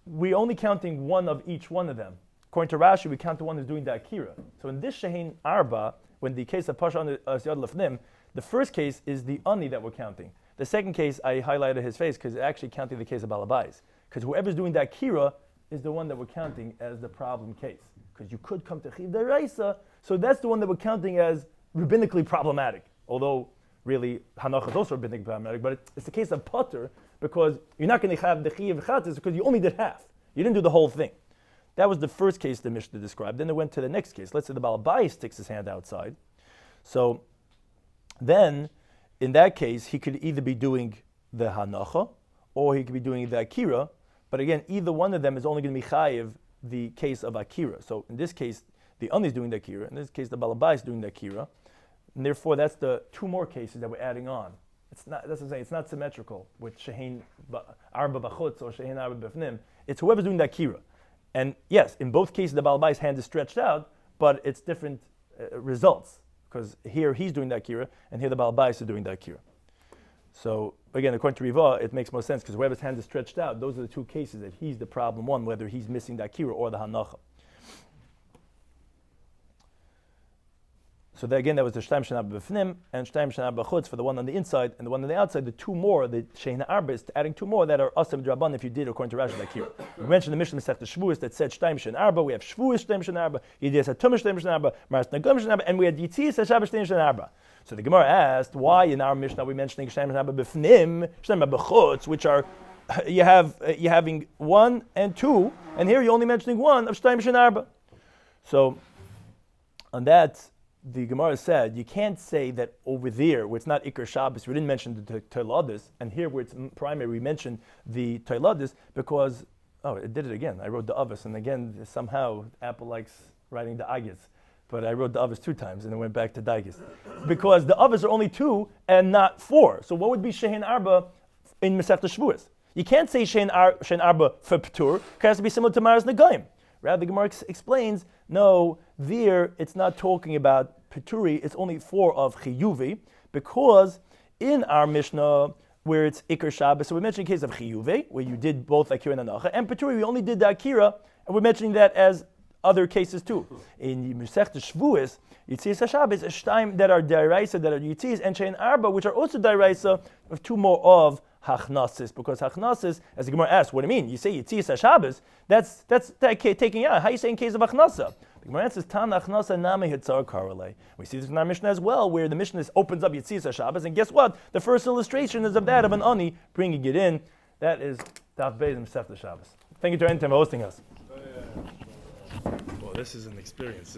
we're only counting one of each one of them. According to Rashi, we count the one who's doing the akira. So in this shehin arba, when the case of pasha yad lefnim, the first case is the ani that we're counting. The second case, I highlighted his face because it's actually counting the case of balabais. Because whoever's doing the akira is the one that we're counting as the problem case. Because you could come to chiv deraisa, so that's the one that we're counting as rabbinically problematic. Although, really, hanacha is also rabbinically problematic, but it's the case of potter because you're not going to have the chiv chatas because you only did half. You didn't do the whole thing. That was the first case the Mishnah described. Then it went to the next case. Let's say the balabais sticks his hand outside. So then, in that case, he could either be doing the hanacha or he could be doing the akira. But again, either one of them is only going to be chayiv the case of akira. So in this case, the ani is doing the akira. In this case, the balabais is doing the akira. And therefore, that's the two more cases that we're adding on. It's not. That's what I'm saying. It's not symmetrical with shehin arba bachutz or shehin arba b'fnim. It's whoever's doing the akira. And yes, in both cases, the balabais hand is stretched out, but it's different results. Because here he's doing the akira, and here the balabais are doing the akira. So again, according to Rivah, it makes more sense because whoever's hand is stretched out, those are the two cases that he's the problem one, whether he's missing the akira or the hanacha. So again, that was the shtaim shana b'fnim and shtaim shana b'chutz for the one on the inside, and the one on the outside, the two more, the shehin arba is adding two more that are asam draban if you did according to Rashi the akira. We mentioned the Mishnah Masechta Shavuos that said shtaim shana arba. We have Shavuos shtaim shana arba, Yidiyas hatumah shtaim shana arba, Maras nagam shana arba, and we had Yitzias Shabbos shtaim shana arba. So the Gemara asked, why in our Mishnah are we mentioning shtaim shana arba b'fnim, shtaim arba b'chutz, which are you're having one and two, and here you're only mentioning one of shtaim shana arba. So on that, the Gemara said, you can't say that over there, where it's not Iker Shabbos, we didn't mention the Teiladis, and here where it's primary, we mentioned the Teiladis, because, it did it again. I wrote the Avos, and again, somehow, Apple likes writing the Agis, but I wrote the Avos 2 times, and then went back to Daigis. Because the Avos are only 2, and not 4. So what would be Shehin Arba in Masechta Shavuos? You can't say Shehin Arba for P'tur, because it has to be similar to Maras Nagayim. Rather, the Gemara explains, no, there it's not talking about Peturi, it's only 4 of Chiyuvi, because in our Mishnah, where it's Iker Shabbos, so we mentioned the case of Chiyuvi, where you did both Akira and Hanacha, and Peturi, we only did the Akira, and we're mentioning that as other cases too. In Masechta Shavuos, Yitzias HaShabbos is shtaim that are Daraisa, that are Yitzias, and Shein Arba, which are also Daraisa, of 2 more of Hachnasis, because Hachnasis, as the Gemara asks, what do you mean? You say Yitzias HaShabbos, that's taking out. How are you saying case of Hachnasa? The Gemara answers, Tan Hachnasa Name Hitzar Karale. We see this in our Mishnah as well, where the Mishnah opens up Yitzias HaShabbos, and guess what? The first illustration is of that of an ani bringing it in. That is Daf Beis and Sefta Shabbos. Thank you to Enten for hosting us. Well, this is an experience.